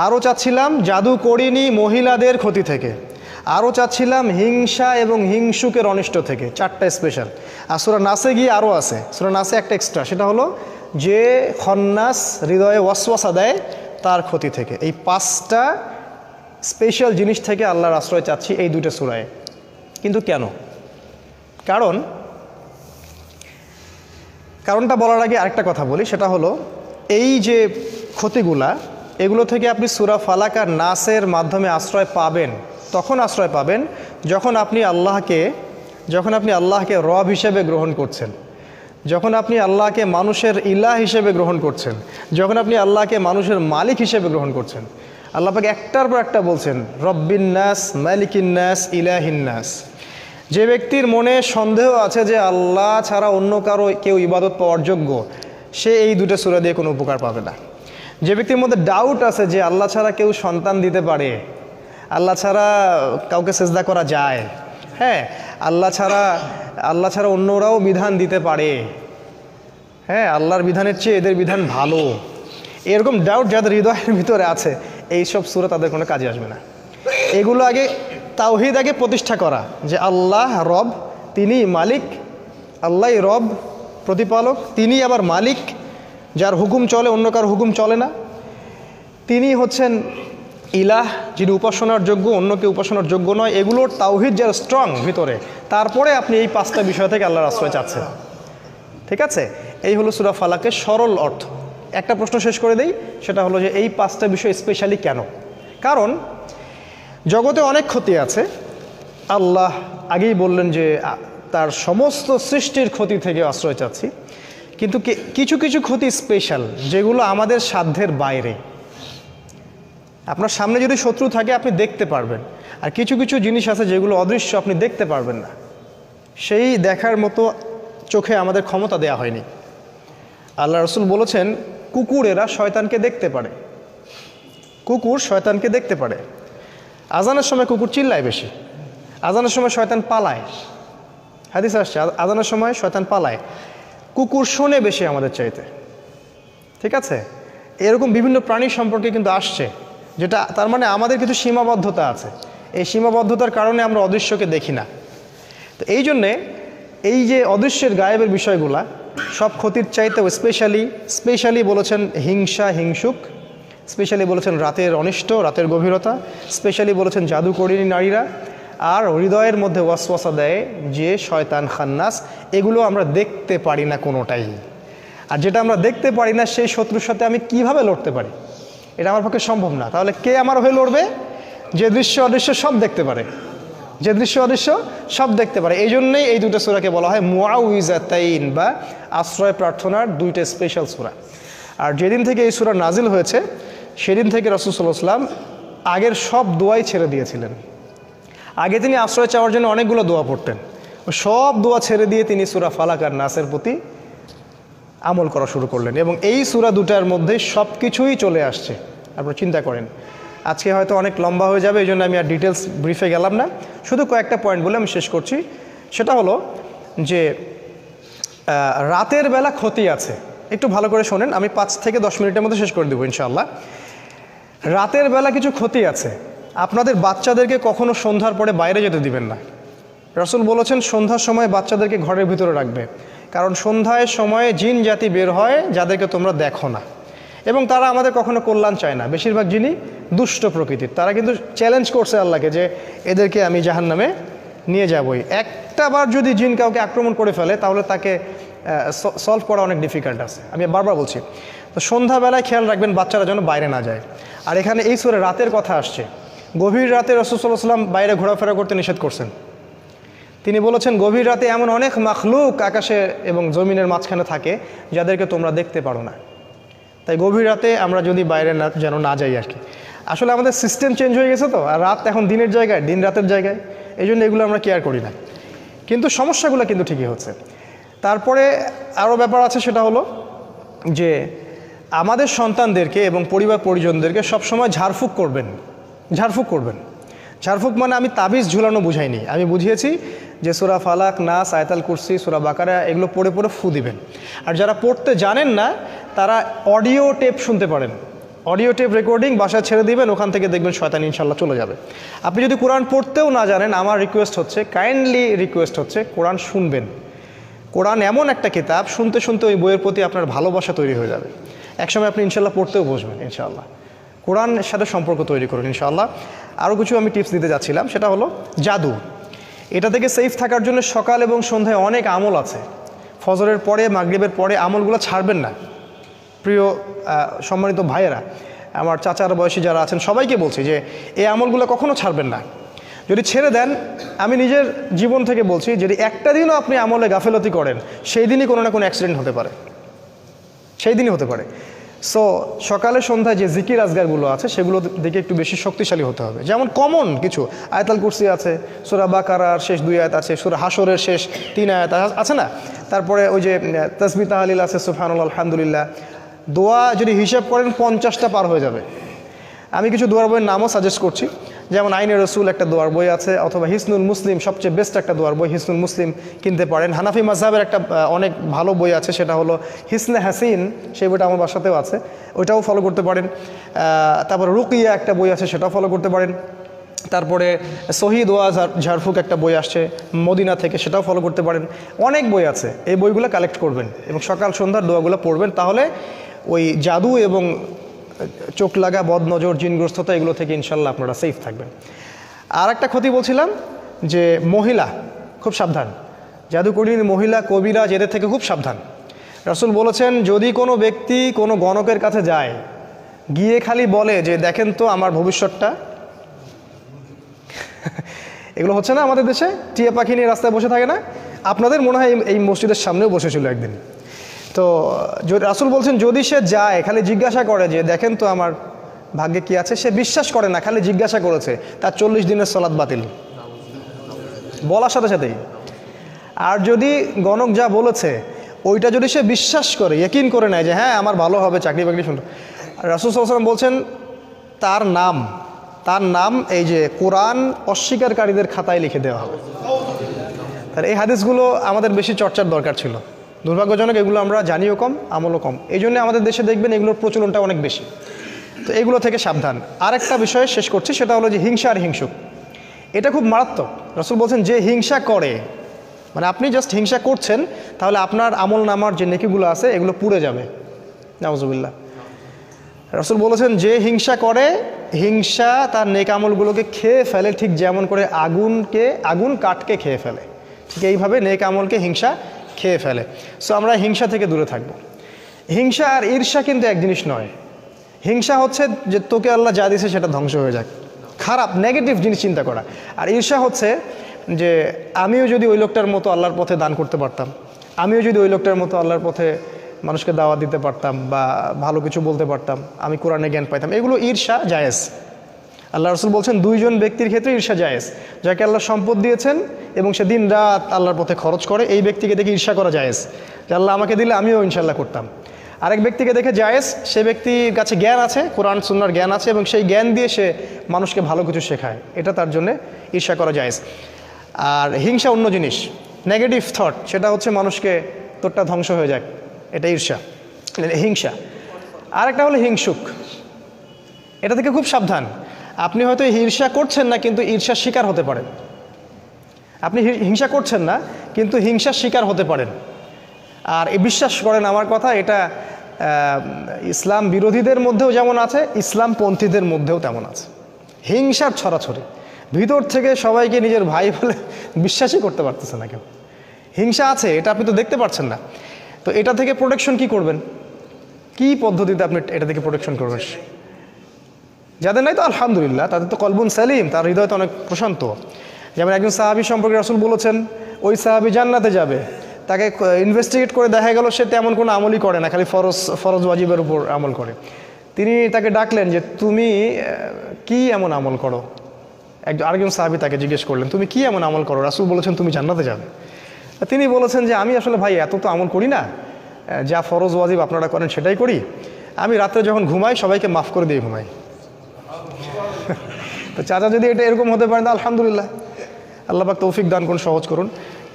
আরও চাচ্ছিলাম জাদু করিনি মহিলাদের ক্ষতি থেকে। আরও চাচ্ছিলাম হিংসা এবং হিংসুকের অনিষ্ট থেকে। 4টা স্পেশাল। আর সূরা নাসে গিয়ে আরও আছে, সূরা নাসে একটা এক্সট্রা, সেটা হলো যে খন্নাস হৃদয়ে ওয়াসওয়াসা দেয় তার ক্ষতি থেকে। এই 5টা স্পেশাল জিনিস থেকে আল্লাহর আশ্রয় চাচ্ছি এই 2টা সূরায়। কিন্তু কেন? কারণটা বলার আগে আরেকটা কথা বলি, সেটা হলো এই যে ক্ষতিগুলা, এগুলো থেকে আপনি সূরা ফালাক আর নাসের মাধ্যমে আশ্রয় পাবেন। তখন আশ্রয় পাবেন যখন আপনি আল্লাহকে রব হিসেবে গ্রহণ করছেন, যখন আপনি আল্লাহকে মানুষের ইলাহ হিসেবে গ্রহণ করছেন, যখন আপনি আল্লাহকে মানুষের মালিক হিসেবে গ্রহণ করছেন। আল্লাহ পাক একটার পর একটা বলছেন, রব্বিন নাস, মালিকিন নাস, ইলাহিন নাস। যে ব্যক্তির মনে সন্দেহ আছে যে আল্লাহ ছাড়া অন্য কেউ ইবাদত পাওয়ার যোগ্য, সে এই 2টা সূরা দিয়ে কোনো উপকার পাবে না। যে ব্যক্তির মধ্যে ডাউট আছে যে আল্লাহ ছাড়া কেউ সন্তান দিতে পারে, আল্লাহ ছাড়া কাউকে সেজদা করা যায়, হ্যাঁ, আল্লাহ ছাড়া অন্যরাও বিধান দিতে পারে, হ্যাঁ, আল্লাহর বিধানের চেয়ে এদের বিধান ভালো, এরকম ডাউট যাদের হৃদয়ের ভিতরে আছে এইসব সূরা তাদের কোনো কাজে আসবে না। এগুলো আগে তাওহীদ আগে প্রতিষ্ঠা করা, যে আল্লাহ রব, তিনি মালিক, আল্লাহ রব প্রতিপালক, তিনি আবার মালিক, যার হুকুম চলে, অন্য কার হুকুম চলে না। তিনি হচ্ছেন ইলাহ, যিনি উপাসনার যোগ্য, অন্য কেউ উপাসনার যোগ্য নয়। এগুলোর তাওহীদ যার স্ট্রং ভিতরে, তারপরে আপনি এই 5টা বিষয় থেকে আল্লাহর আশ্রয় চাচ্ছেন। ঠিক আছে, এই হলো সূরা ফালাকের সরল অর্থ। একটা প্রশ্ন শেষ করে দেই, সেটা হলো যে এই 5টা বিষয় স্পেশালি কেন? কারণ জগতে অনেক ক্ষতি আছে, আল্লাহ আগেই বললেন যে তার সমস্ত সৃষ্টির ক্ষতি থেকে আশ্রয় চাচ্ছি, কিন্তু কিছু কিছু ক্ষতি স্পেশাল, যেগুলো আমাদের সাধ্যের বাইরে। আপনার সামনে যদি শত্রু থাকে আপনি দেখতে পারবেন, আর কিছু কিছু জিনিস আছে যেগুলো অদৃশ্য, আপনি দেখতে পারবেন না। সেই দেখার মতো চোখে আমাদের ক্ষমতা দেয়া হয়নি। আল্লাহ রাসূল বলেছেন কুকুরেরা শয়তানকে দেখতে পারে, কুকুর শয়তানকে দেখতে পারে। আজানের সময় কুকুর চিল্লায় বেশি, আজানের সময় শয়তান পালায়। হাদিস আসছে আজানের সময় শয়তান পালায়, কুকুর শোনে বেশি আমাদের চাইতে। ঠিক আছে, এরকম বিভিন্ন প্রাণী সম্পর্কে কিন্তু আসছে, যেটা তার মানে আমাদের কিছু সীমাবদ্ধতা আছে। এই সীমাবদ্ধতার কারণে আমরা অদৃশ্যকে দেখি না। তো এই জন্যে এই যে অদৃশ্যের গায়েবের বিষয়গুলা সব ক্ষতির চাইতেও স্পেশালি বলেছেন হিংসা, হিংসুক, স্পেশালি বলেছেন রাতের অনিষ্ট, রাতের গভীরতা, স্পেশালি বলেছেন জাদুকরিনী নারীরা, আর হৃদয়ের মধ্যে ওয়াসওয়াসা দেয় যে শয়তান খান্নাস। এগুলো আমরা দেখতে পারি না কোনোটাই। আর যেটা আমরা দেখতে পারি না সেই শত্রুর সাথে আমি কিভাবে লড়তে পারি? এটা আমার পক্ষে সম্ভব না। তাহলে কে আমার হয়ে লড়বে? যে দৃশ্য অদৃশ্য সব দেখতে পারে, যে দৃশ্য অদৃশ্য সব দেখতে পারে। এই জন্যই এই দুটো সূরাকে বলা হয় মুআউইজাতাইন, বা আশ্রয় প্রার্থনার 2টা স্পেশাল সূরা। আর যেদিন থেকে এই সূরা নাজিল হয়েছে সেদিন থেকে রাসূল সাল্লাল্লাহু আলাইহি ওয়াসাল্লাম আগের সব দোয়াই ছেড়ে দিয়েছিলেন। আগে তিনি আশ্রয় চাওয়ার জন্য অনেকগুলো দোয়া পড়তেন, সব দোয়া ছেড়ে দিয়ে তিনি সূরা ফালাক আর নাসের প্রতি আমল করা শুরু করলেন, এবং এই সূরা দুটার মধ্যে সব কিছুই চলে আসছে। আপনারা চিন্তা করেন, আজকে হয়তো অনেক লম্বা হয়ে যাবে, এই জন্য আমি আর ডিটেলস ব্রিফে গেলাম না, শুধু কয়েকটা পয়েন্ট বলে আমি শেষ করছি। সেটা হলো যে রাতের বেলা ক্ষতি আছে। একটু ভালো করে শোনেন, আমি 5 থেকে 10 মিনিটের মধ্যে শেষ করে দেবো ইনশাআল্লাহ। রাতের বেলা কিছু ক্ষতি আছে। আপনাদের বাচ্চাদেরকে কখনো সন্ধ্যার পরে বাইরে যেতে দিবেন না। রাসূল বলেছেন সন্ধ্যার সময় বাচ্চাদেরকে ঘরের ভিতরে রাখবে, কারণ সন্ধ্যায় সময়ে জিন জাতি বের হয় যাদেরকে তোমরা দেখো না, এবং তারা আমাদের কখনো কল্যাণ চায় না। বেশিরভাগ জিনই দুষ্ট প্রকৃতির। তারা কিন্তু চ্যালেঞ্জ করছে আল্লাহকে যে এদেরকে আমি জাহান্নামে নিয়ে যাবই। একটা বার যদি জিন কাউকে আক্রমণ করে ফেলে তাহলে তাকে সলভ করা অনেক ডিফিকাল্ট আছে। আমি বারবার বলছি, তো সন্ধ্যাবেলায় খেয়াল রাখবেন বাচ্চারা যেন বাইরে না যায়। আর এখানে এই সূরা রাতের কথা আসছে। গভীর রাতে রাসূল সাল্লাল্লাহু আলাইহি ওয়াসাল্লাম বাইরে ঘোরাফেরা করতে নিষেধ করছেন। তিনি বলেছেন গভীর রাতে এমন অনেক মাখলুক আকাশে এবং জমিনের মাঝখানে থাকে যাদেরকে তোমরা দেখতে পারো না। তাই গভীর রাতে আমরা যদি বাইরে যেন না যাই আর কি। আসলে আমাদের সিস্টেম চেঞ্জ হয়ে গেছে তো, আর রাত এখন দিনের জায়গায়, দিন রাতের জায়গায়, এই জন্য এগুলো আমরা কেয়ার করি না। কিন্তু সমস্যাগুলো কিন্তু ঠিকই হচ্ছে। তারপরে আরও ব্যাপার আছে, সেটা হলো যে আমাদের সন্তানদেরকে এবং পরিবার পরিজনদেরকে সবসময় ঝাড়ফুঁক করবেন। ঝাড়ফুঁক মানে আমি তাবিজ ঝুলানো বুঝাইনি, আমি বুঝিয়েছি যে সূরা ফালাক, নাস, আয়াতুল কুরসি, সূরা বাকারা এগুলো পড়ে পড়ে ফু দিবেন। আর যারা পড়তে জানেন না তারা অডিও টেপ শুনতে পারেন, অডিও টেপ রেকর্ডিং বাসায় ছেড়ে দিবেন, ওখান থেকে দেখবেন শয়তান ইনশাল্লাহ চলে যাবে। আপনি যদি কোরআন পড়তেও না জানেন, আমার রিকোয়েস্ট হচ্ছে, কাইন্ডলি রিকোয়েস্ট হচ্ছে, কোরআন শুনবেন। কোরআন এমন একটা কিতাব, শুনতে শুনতে ওই বইয়ের প্রতি আপনার ভালোবাসা তৈরি হয়ে যাবে। একসময় আপনি ইনশাল্লাহ পড়তেও বসবেন ইনশাআল্লাহ। কোরআনের সাথে সম্পর্ক তৈরি করুন ইনশাআল্লাহ। আরও কিছু আমি টিপস দিতে যাচ্ছিলাম, সেটা হলো জাদু। এটা থেকে সেফ থাকার জন্য সকাল এবং সন্ধ্যায় অনেক আমল আছে। ফজরের পরে, মাগরিবের পরে আমলগুলো ছাড়বেন না। প্রিয় সম্মানিত ভাইয়েরা, আমার চাচার বয়সী যারা আছেন সবাইকে বলছি যে এই আমলগুলো কখনো ছাড়বেন না। যদি ছেড়ে দেন, আমি নিজের জীবন থেকে বলছি, যদি একটা দিনও আপনি আমলে গাফেলতি করেন, সেই দিনই কোনো না কোনো অ্যাক্সিডেন্ট হতে পারে, সেই দিনই হতে পারে। সো সকালে সন্ধ্যায় যে জিকির আজগারগুলো আছে সেগুলো দিকে একটু বেশি শক্তিশালী হতে হবে। যেমন কমন কিছু আয়াতুল কুরসি আছে, সূরা বাকারার শেষ 2 আয়াত আছে, সূরা হাশরের শেষ 3 আয়াত আছে না, তারপরে ওই যে তাসবিহ তাহলিল আছে, সুবহানাল্লাহ, আলহামদুলিল্লাহ। দোয়া যদি হিসাব করেন 50টা পার হয়ে যাবে। আমি কিছু দোয়ার বইয়ের নামও সাজেস্ট করছি, যেমন আইনে রসুল একটা দোয়ার বই আছে, অথবা হিসনুল মুসলিম সবচেয়ে বেস্ট একটা দোয়ার বই, হিসনুল মুসলিম কিনতে পারেন। হানাফি মাযহাবের একটা অনেক ভালো বই আছে, সেটা হলো হিসনে হাসিন, সেই বইটা আমার বাসাতেও আছে, ওইটাও ফলো করতে পারেন। তারপরে রুকিয়া একটা বই আছে, সেটাও ফলো করতে পারেন। তারপরে সহি দোয়া ঝাড়ফুক একটা বই আসছে মদিনা থেকে, সেটাও ফলো করতে পারেন। অনেক বই আছে, এই বইগুলো কালেক্ট করবেন এবং সকাল সন্ধ্যার দোয়াগুলো পড়বেন, তাহলে ওই জাদু এবং চোখ লাগা, বদনজর, জিনগ্রস্ততা এগুলো থেকে ইনশাল্লাহ আপনারা সেফ থাকবেন। আর একটা ক্ষতি বলছিলাম যে মহিলা খুব সাবধান, জাদুকরী মহিলা, কবিরা, এদের থেকে খুব সাবধান। রাসূল বলেছেন, যদি কোনো ব্যক্তি কোনো গণকের কাছে যায়, গিয়ে খালি বলে যে দেখেন তো আমার ভবিষ্যৎটা, এগুলো হচ্ছে না আমাদের দেশে, টিয়া পাখি নিয়ে রাস্তায় বসে থাকে না? আপনাদের মনে হয় এই মসজিদের সামনেও বসেছিল একদিন। তো রাসূল বলছেন, যদি সে যায় খালি জিজ্ঞাসা করে যে দেখেন তো আমার ভাগ্যে কি আছে, সে বিশ্বাস করে না, খালি জিজ্ঞাসা করেছে, তার 40 দিনের সালাত বাতিল, বলার সাথে সাথেই। আর যদি গণক যা বলেছে ওইটা যদি সে বিশ্বাস করে, ইয়াকিন করে নেয় যে হ্যাঁ আমার ভালো হবে, চাকরি বাকরি শুনল, রাসূল সাল্লাল্লাহু আলাইহি ওয়াসাল্লাম বলছেন তার নাম এই যে কোরআন অস্বীকারীদের খাতায় লিখে দেওয়া হবে। তার এই হাদিসগুলো আমাদের বেশি চর্চার দরকার ছিল। দুর্ভাগ্যজনক এগুলো আমরা জানিও কম, আমলও কম, এই জন্য আমাদের দেশে দেখবেন এগুলোর প্রচলনটা অনেক বেশি। তো এগুলো থেকে সাবধান। আরেকটা বিষয়ে শেষ করছি, সেটা হলো যে হিংসা আর হিংসুক, এটা খুব মারাত্মক। রাসূল বলছেন, যে হিংসা করে, মানে আপনি জাস্ট হিংসা করছেন, তাহলে আপনার আমল নামার যে নেকিগুলো আছে এগুলো পুড়ে যাবে, নাউজুবিল্লাহ। রাসূল বলেছেন, যে হিংসা করে, হিংসা তার নেক আমলগুলোকে খেয়ে ফেলে, ঠিক যেমন করে আগুন কাঠকে খেয়ে ফেলে, ঠিক এইভাবে নেক আমলকে হিংসা খেয়ে ফেলে। সো আমরা হিংসা থেকে দূরে থাকব। হিংসা আর ঈর্ষা কিন্তু এক জিনিস নয়। হিংসা হচ্ছে যে তোকে আল্লাহ যা দিয়েছে সেটা ধ্বংস হয়ে যাক, খারাপ নেগেটিভ জিনিস চিন্তা করা। আর ঈর্ষা হচ্ছে যে আমিও যদি ওই লোকটার মতো আল্লাহর পথে দান করতে পারতাম, আমিও যদি ওই লোকটার মতো আল্লাহর পথে মানুষকে দাওয়াত দিতে পারতাম বা ভালো কিছু বলতে পারতাম, আমি কোরআনে জ্ঞান পাইতাম, এগুলো ঈর্ষা জায়েজ। আল্লাহ রাসূল বলছেন, দুইজন ব্যক্তির ক্ষেত্রে ঈর্ষা জায়েজ। যাকে আল্লাহ সম্পদ দিয়েছেন এবং সে দিন রাত আল্লাহর পথে খরচ করে, এই ব্যক্তিকে দেখে ঈর্ষা করা জায়েজ, যে আল্লাহ আমাকে দিলে আমিও ইনশাল্লাহ করতাম। আরেক ব্যক্তিকে দেখে জায়েজ, সে ব্যক্তির কাছে জ্ঞান আছে, কোরআন সুন্নাহর জ্ঞান আছে এবং সেই জ্ঞান দিয়ে সে মানুষকে ভালো কিছু শেখায়, এটা তার জন্য ঈর্ষা করা জায়েজ। আর হিংসা অন্য জিনিস, নেগেটিভ থট, সেটা হচ্ছে মানুষকে তোরটা ধ্বংস হয়ে যাক, এটা ঈর্ষা, হিংসা। আরেকটা হলো হিংসুক, এটা থেকে খুব সাবধান। আপনি হয়তো ঈর্ষা করছেন না, কিন্তু ঈর্ষার শিকার হতে পারেন। আপনি হিংসা করছেন না, কিন্তু হিংসার শিকার হতে পারেন। আর বিশ্বাস করেন আমার কথা, এটা ইসলাম বিরোধীদের মধ্যেও যেমন আছে, ইসলামপন্থীদের মধ্যেও তেমন আছে। হিংসার ছড়াছড়ি, ভিতর থেকে সবাইকে নিজের ভাই বলে বিশ্বাসই করতে পারতেছে না কেউ। হিংসা আছে, এটা আপনি তো দেখতে পাচ্ছেন না। তো এটা থেকে প্রোটেকশন কি করবেন, কি পদ্ধতিতে আপনি এটা থেকে প্রোটেকশন করবেন? যাদের নাই তো আলহামদুলিল্লাহ, তাদের তো কলবুন সালিম, তার হৃদয় তো অনেক প্রশান্ত। যেমন একজন সাহাবী সম্পর্কে রাসূল বলেছেন, ওই সাহাবী জান্নাতে যাবে, তাকে ইনভেস্টিগেট করে দেখা গেল সে তেমন কোনো আমলই করে না, খালি ফরজ ওয়াজিবের উপর আমল করে। তিনি তাকে ডাকলেন যে তুমি কি এমন আমল করো? আরেকজন সাহাবী তাকে জিজ্ঞেস করলেন, তুমি কি এমন আমল করো? রাসূল বলেছেন, তুমি জান্নাতে যাবে। তিনি বলেছেন যে আমি আসলে ভাই এত তো আমল করি না, যা ফরজ ওয়াজিব আপনারা করেন সেটাই করি। আমি রাত্রে যখন ঘুমাই সবাইকে মাফ করে দিয়ে ঘুমাই। তো চাচা যদি এটা এরকম হতে পারেন তো আলহামদুলিল্লাহ, আল্লাহ পাক তৌফিক দান করুন, সহজ করুন।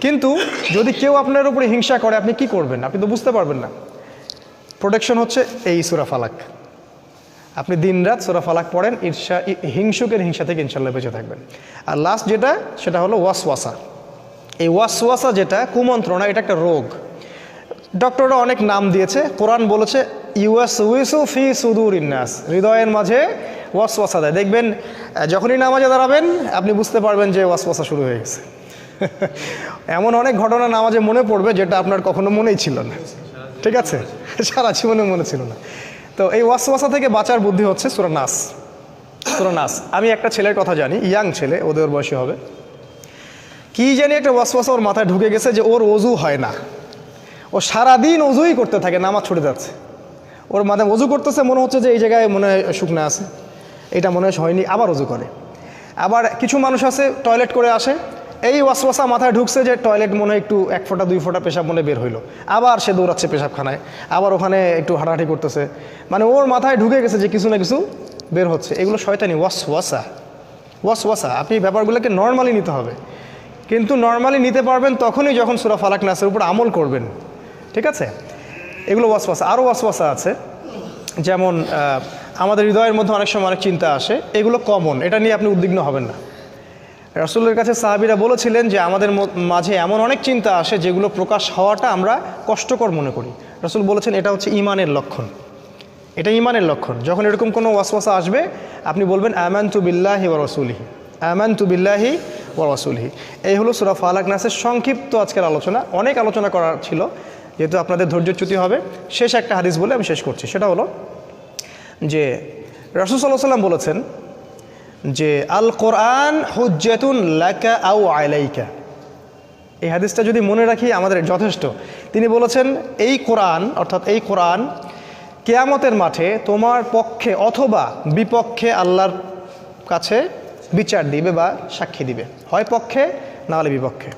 কিন্তু যদি কেউ আপনার উপরে হিংসা করে, আপনি কি করবেন? আপনি তো বুঝতে পারবেন না। প্রোটেকশন হচ্ছে এই সূরা ফালাক। আপনি দিনরাত সূরা ফালাক পড়েন, হিংসুকের হিংসা থেকে ইনশাল্লাহ বেঁচে থাকবেন। আর লাস্ট যেটা, সেটা হলো ওয়াসওয়াসা। এই ওয়াসওয়াসা যেটা কুমন্ত্রণা, এটা একটা রোগ। ডক্টররা অনেক নাম দিয়েছে। কোরআন বলেছে ইউওয়াসউইসু ফি সুদুরিন নাস, হৃদয়ের মাঝে ওয়াসওয়াসা দেয়। দেখবেন যখনই নামাজে দাঁড়াবেন আপনি বুঝতে পারবেন যে ওয়াসওয়াসা শুরু হয়ে গেছে। এমন অনেক ঘটনা নামাজে মনে পড়বে যেটা আপনার কখনো মনেই ছিল না, ঠিক আছে, সারা জীবনে মনে ছিল না। তো এই ওয়াসওয়াসা থেকে বাঁচার বুদ্ধি হচ্ছে সূরা নাস। সূরা নাস, আমি একটা ছেলের কথা জানি, ইয়াং ছেলে, ওদের বয়সী হবে, কি জানি একটা ওয়াসওয়াসা ওর মাথায় ঢুকে গেছে যে ওর ওযু হয় না। ও সারাদিন ওযুই করতে থাকে, নামাজ ছুটে যাচ্ছে। ওর মাথায় ওযু করতেছে, মনে হচ্ছে যে এই জায়গায় মনে হয় শুকনা আছে, এটা মনে হয়নি, আবার ওযু করে। আবার কিছু মানুষ আছে টয়লেট করে আসে, এই ওয়াসওয়াসা মাথায় ঢুকছে যে টয়লেট মনে হয় একটু 1 ফোঁটা 2 ফোঁটা পেশাব মনে বের হইলো, আবার সে দৌড়াচ্ছে পেশাবখানায়, আবার ওখানে একটু হাঁটাহাঁটি করতেছে। মানে ওর মাথায় ঢুকে গেছে যে কিছু না কিছু বের হচ্ছে। এগুলো শয়তানি ওয়াসওয়াসা। ওয়াসওয়াসা, আপনি ব্যাপারগুলোকে নর্মালি নিতে হবে, কিন্তু নর্মালি নিতে পারবেন তখনই যখন সূরা ফালাক নাসের উপর আমল করবেন। ঠিক আছে, এগুলো ওয়াসওয়াসা। আরও ওয়াসওয়াসা আছে, যেমন আমাদের হৃদয়ের মধ্যে অনেক সময় অনেক চিন্তা আসে, এগুলো কমন, এটা নিয়ে আপনি উদ্বিগ্ন হবেন না। রাসূলের কাছে সাহাবীরা বলেছিলেন যে আমাদের মাঝে এমন অনেক চিন্তা আসে যেগুলো প্রকাশ হওয়াটা আমরা কষ্টকর মনে করি। রাসূল বলেছেন এটা হচ্ছে ঈমানের লক্ষণ, এটা ঈমানের লক্ষণ। যখন এরকম কোনো ওয়াসওয়াসা আসবে আপনি বলবেন আমানতু বিল্লাহি ওয়া রাসূলিহি, আমানতু বিল্লাহি ওয়া রাসূলিহি। এই হলো সূরা ফালাক নাসের সংক্ষিপ্ত আজকের আলোচনা। অনেক আলোচনা করার ছিল, যেহেতু আপনাদের ধৈর্যচ্যুতি হবে, শেষ একটা হাদিস বলে আমি শেষ করছি। সেটা হলো যে রাসূল সাল্লাল্লাহু আলাইহি ওয়াসাল্লাম বলেছেন যে আল কোরআন হুজ্জাতুন লাকা আও আলাইকা। এই হাদিসটা যদি মনে রাখি আমাদের যথেষ্ট। তিনি বলেছেন এই কোরআন, অর্থাৎ এই কোরআন কিয়ামতের মাঠে তোমার পক্ষে অথবা বিপক্ষে আল্লাহর কাছে বিচার দিবে বা সাক্ষী দিবে, হয় পক্ষে না হলে বিপক্ষে।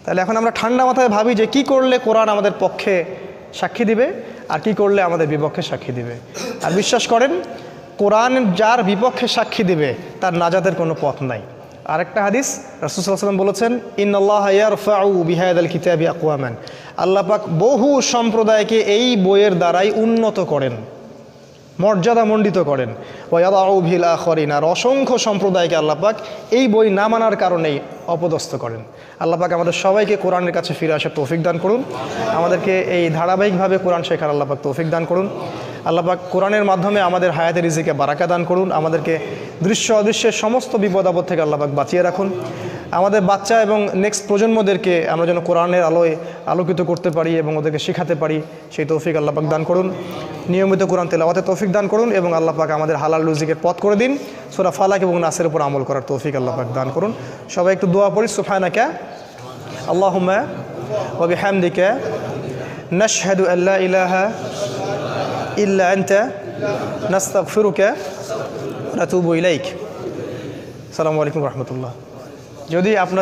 তাহলে এখন আমরা ঠান্ডা মাথায় ভাবি যে কি করলে কোরআন আমাদের পক্ষে সাক্ষী দিবে আর কি করলে আমাদের বিপক্ষে সাক্ষী দিবে। আর বিশ্বাস করেন, কোরআন যার বিপক্ষে সাক্ষী দিবে তার নাজাতের কোনো পথ নাই। আরেকটা হাদিস রাসূল সাল্লাল্লাহু আলাইহি ওয়াসাল্লাম বলেছেন ইন্নাল্লাহা ইয়ারফাউ বিহাদাল কিতাবি আকওয়ামান, আল্লাহ পাক বহু সম্প্রদায়কে এই বইয়ের দ্বারাই উন্নত করেন, মর্যাদামণ্ডিত করেন। ওয়া ইয়াদাউ বিল আখরিন, আর অসংখ্য সম্প্রদায়কে আল্লাহ পাক এই বই না মানার কারণেই অপদস্থ করেন। আল্লাহ পাক আমাদের সবাইকে কোরআনের কাছে ফিরে আসার তৌফিক দান করুন, আমাদেরকে এই ধারাবাহিকভাবে কোরআন শেখার আল্লাহ পাক তৌফিক দান করুন। আল্লাহ পাক কোরআনের মাধ্যমে আমাদের হায়াতে রিজিকে বারাকা দান করুন, আমাদেরকে দৃশ্য অদৃশ্যের সমস্ত বিপদ আপদ থেকে আল্লাহ পাক বাঁচিয়ে রাখুন। আমাদের বাচ্চা এবং নেক্সট প্রজন্মদেরকে আমরা যেন কোরআনের আলোয় আলোকিত করতে পারি এবং ওদেরকে শেখাতে পারি, সেই তৌফিক আল্লাহ পাক দান করুন। নিয়মিত কোরআন তেলাওয়াতের তৌফিক দান করুন এবং আল্লাহ পাক আমাদের হালাল রুজিকের পথ করে দিন। সূরা ফালাক এবং নাসের উপর আমল করার তৌফিক আল্লাহ পাক দান করুন। সবাই একটু দোয়া পড়ি। সুবহানাকা আল্লাহুম্মা ওয়া বিহামদিকা নাশহাদু আল্লা ইলাহা ইল্লা আনতা নাস্তাগফিরুকা ওয়া নাতুবু ইলাইক। আসসালামু আলাইকুম ওয়া রাহমাতুল্লাহ। যদি আপনাদের